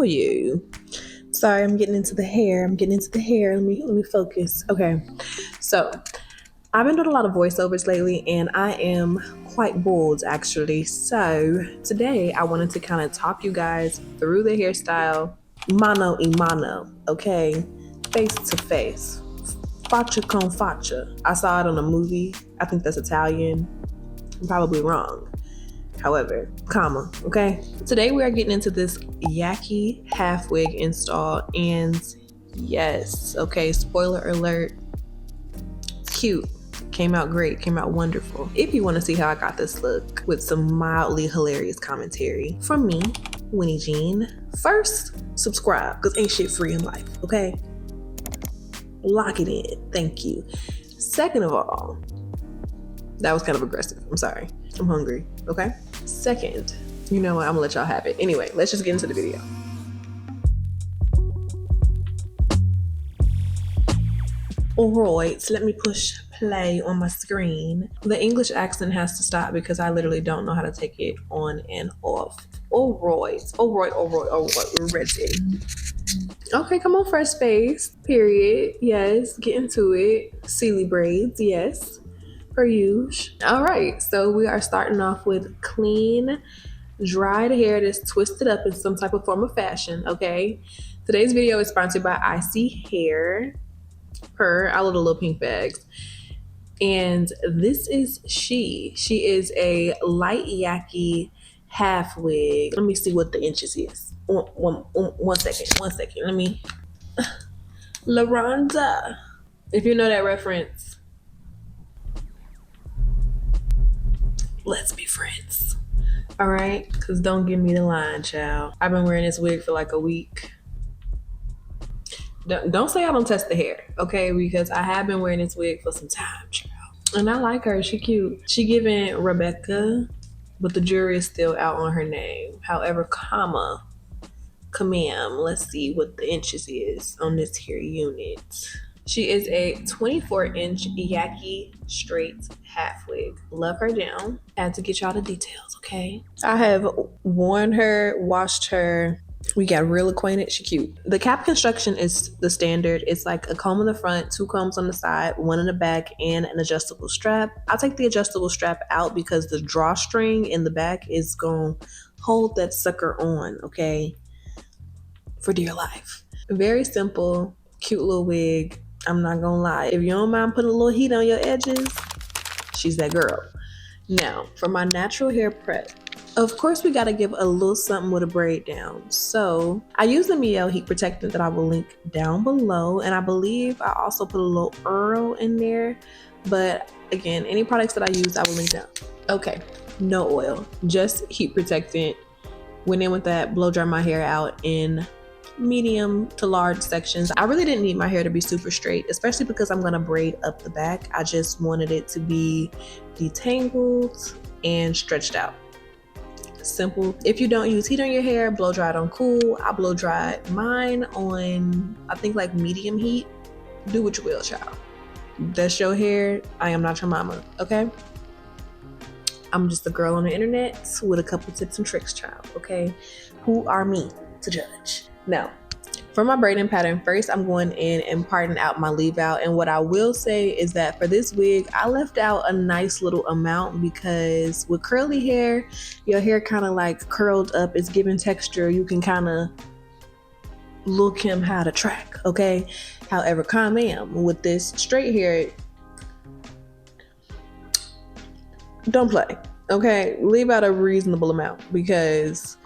are you? Sorry, I'm getting into the hair. Let me focus. Okay. So I've been doing a lot of voiceovers lately and I am quite bored actually. So today I wanted to kind of talk you guys through the hairstyle mano a mano, okay? Face to face. Faccia con faccia. I saw it on a movie. I think that's Italian. I'm probably wrong. However, comma, okay? Today we are getting into this Yaki half wig install, and yes, okay, spoiler alert, it's cute. Came out great, came out wonderful. If you want to see how I got this look with some mildly hilarious commentary from me, Winnie Jean, first, subscribe, because ain't shit free in life, okay? Lock it in, thank you. Second of all, that was kind of aggressive, I'm sorry. I'm hungry, okay? Second, you know what, I'm gonna let y'all have it. Anyway, let's just get into the video. Alright, let me push play on my screen. The English accent has to stop because I literally don't know how to take it on and off. Alright, we're ready. Okay, come on, fresh face, period. Yes, get into it. Sealy braids, yes. Per usual. All right, so we are starting off with clean, dried hair that's twisted up in some type of form of fashion, okay? Today's video is sponsored by ISEE Hair, per our little pink bags. And this is she. She is a light Yaki half wig. Let me see what the inches is. One second. Let me. LaRonda. If you know that reference, let's be friends. All right? Because don't give me the line, child. I've been wearing this wig for like a week. Don't say I don't test the hair, okay? Because I have been wearing this wig for some time, child. And I like her. She cute. She giving Rebecca, but the jury is still out on her name. However, comma, commam. Let's see what the inches is on this here unit. She is a 24-inch Yaki straight half wig. Love her down. Had to get y'all the details, okay? I have worn her, washed her. We got real acquainted. She cute. The cap construction is the standard. It's like a comb in the front, 2 combs on the side, 1 in the back, and an adjustable strap. I'll take the adjustable strap out because the drawstring in the back is going to hold that sucker on, okay? For dear life. Very simple, cute little wig. I'm not gonna lie. If you don't mind putting a little heat on your edges, she's that girl. Now, for my natural hair prep, of course we gotta give a little something with a braid down. So I use the Miele heat protectant that I will link down below. And I believe I also put a little Earl in there. But again, any products that I use, I will link down. Okay, no oil, just heat protectant. Went in with that, blow dry my hair out in medium to large sections. I really didn't need my hair to be super straight, especially because I'm gonna braid up the back. I just wanted it to be detangled and stretched out. Simple. If you don't use heat on your hair, blow dry it on cool. I blow dried mine on, I think, like medium heat. Do what you will, child. That's your hair. I am not your mama, okay? I'm just a girl on the internet with a couple tips and tricks, child, okay? Who are me to judge? Now, for my braiding pattern, first I'm going in and parting out my leave out. And what I will say is that for this wig, I left out a nice little amount because with curly hair, your hair kind of like curled up. It's giving texture. You can kind of look him how to track, okay? However, calm am with this straight hair, don't play, okay? Leave out a reasonable amount because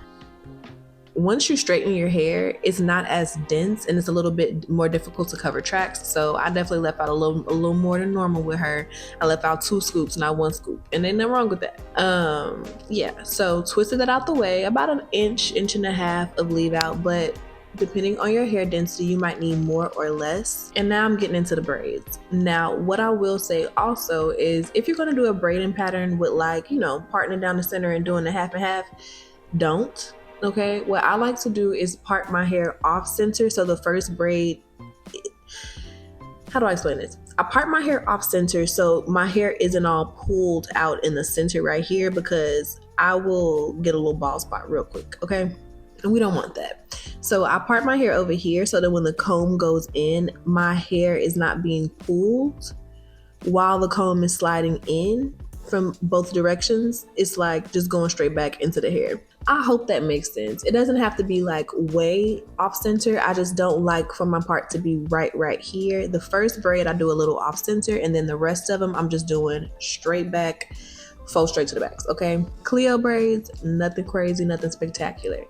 once you straighten your hair, it's not as dense and it's a little bit more difficult to cover tracks. So I definitely left out a little more than normal with her. I left out 2 scoops, not 1 scoop, and ain't nothing wrong with that. Yeah, so twisted that out the way, about an inch and a half of leave out, but depending on your hair density, you might need more or less. And now I'm getting into the braids. Now, what I will say also is if you're gonna do a braiding pattern with, like, you know, parting it down the center and doing the half and half, don't. Okay, what I like to do is part my hair off center. So the first braid, how do I explain this? I part my hair off center so my hair isn't all pulled out in the center right here because I will get a little bald spot real quick, okay? And we don't want that. So I part my hair over here so that when the comb goes in, my hair is not being pulled while the comb is sliding in from both directions. It's like just going straight back into the hair. I hope that makes sense. It doesn't have to be like way off center. I just don't like for my part to be right here. The first braid I do a little off center, and then the rest of them I'm just doing straight back, fold straight to the backs. Okay, Cleo braids, nothing crazy, nothing spectacular.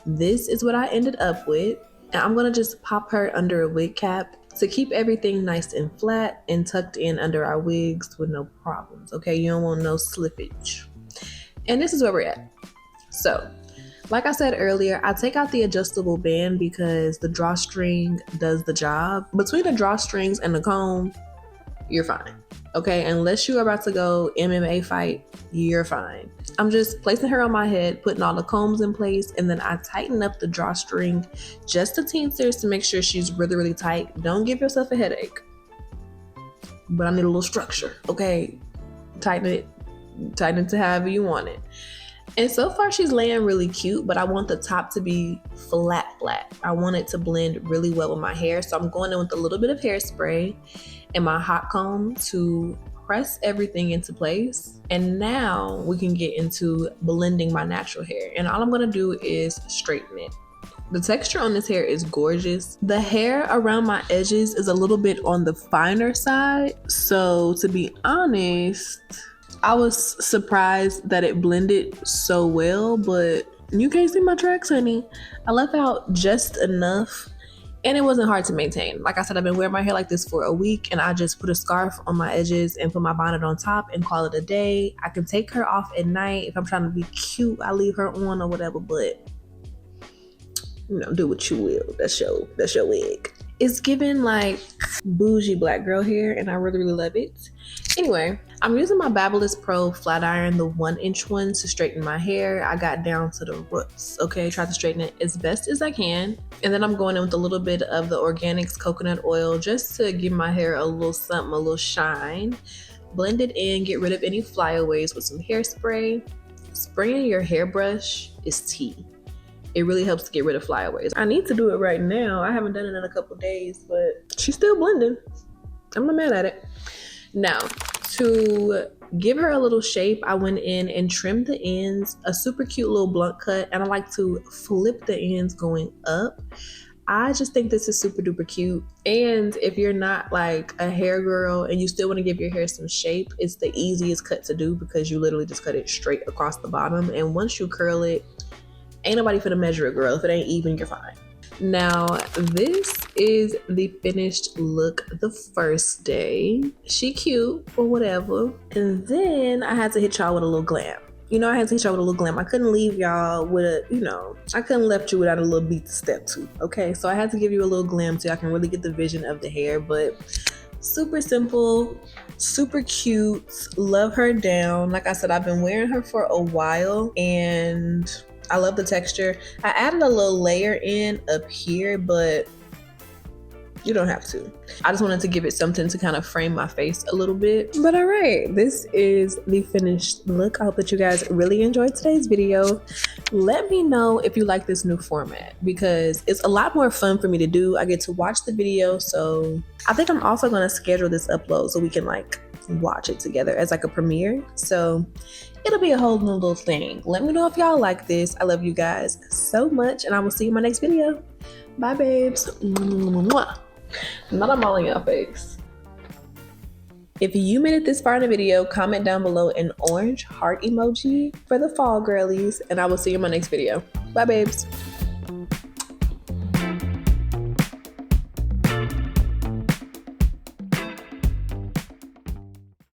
This is what I ended up with, and I'm gonna just pop her under a wig cap to keep everything nice and flat and tucked in under our wigs with no problems. Okay, you don't want no slippage. And this is where we're at. So, like I said earlier, I take out the adjustable band because the drawstring does the job. Between the drawstrings and the comb, you're fine. Okay, unless you're about to go MMA fight, you're fine. I'm just placing her on my head, putting all the combs in place, and then I tighten up the drawstring just a teensers to make sure she's really tight. Don't give yourself a headache. But I need a little structure, okay? Tighten it to however you want it. And so far she's laying really cute, but I want the top to be flat. I want it to blend really well with my hair. So I'm going in with a little bit of hairspray and my hot comb to press everything into place. And now we can get into blending my natural hair. And all I'm gonna do is straighten it. The texture on this hair is gorgeous. The hair around my edges is a little bit on the finer side. So to be honest, I was surprised that it blended so well, but you can't see my tracks, honey. I left out just enough, and it wasn't hard to maintain. Like I said, I've been wearing my hair like this for a week, and I just put a scarf on my edges and put my bonnet on top and call it a day. I can take her off at night. If I'm trying to be cute, I leave her on or whatever, but you know, do what you will. That's your wig. It's giving like bougie black girl hair, and I really love it. Anyway, I'm using my Babyliss Pro flat iron, the 1-inch one, to straighten my hair. I got down to the roots, okay? Try to straighten it as best as I can. And then I'm going in with a little bit of the Organics coconut oil just to give my hair a little something, a little shine. Blend it in, get rid of any flyaways with some hairspray. Spraying your hairbrush is tea. It really helps to get rid of flyaways. I need to do it right now. I haven't done it in a couple days, but she's still blending. I'm not mad at it. Now, to give her a little shape, I went in and trimmed the ends, a super cute little blunt cut, and I like to flip the ends going up. I just think this is super duper cute. And if you're not like a hair girl and you still want to give your hair some shape, it's the easiest cut to do because you literally just cut it straight across the bottom. And once you curl it, ain't nobody finna measure it, girl. If it ain't even, you're fine. Now, this is the finished look the first day. She cute or whatever. And then I had to hit y'all with a little glam. You know, I had to hit y'all with a little glam. I couldn't leave y'all with a, you know, I couldn't left you without a little beat to step to. Okay, so I had to give you a little glam so I can really get the vision of the hair. But super simple, super cute. Love her down. Like I said, I've been wearing her for a while and I love the texture. I added a little layer in up here, but you don't have to. I just wanted to give it something to kind of frame my face a little bit. But all right, this is the finished look. I hope that you guys really enjoyed today's video. Let me know if you like this new format because it's a lot more fun for me to do. I get to watch the video, so I think I'm also gonna schedule this upload so we can like watch it together as like a premiere. So it'll be a whole new little thing. Let me know if y'all like this. I love you guys so much, and I will see you in my next video. Bye, babes. Mwah. Not I'm all in your face. If you made it this far in the video, comment down below an orange heart emoji for the fall girlies, and I will see you in my next video. Bye, babes.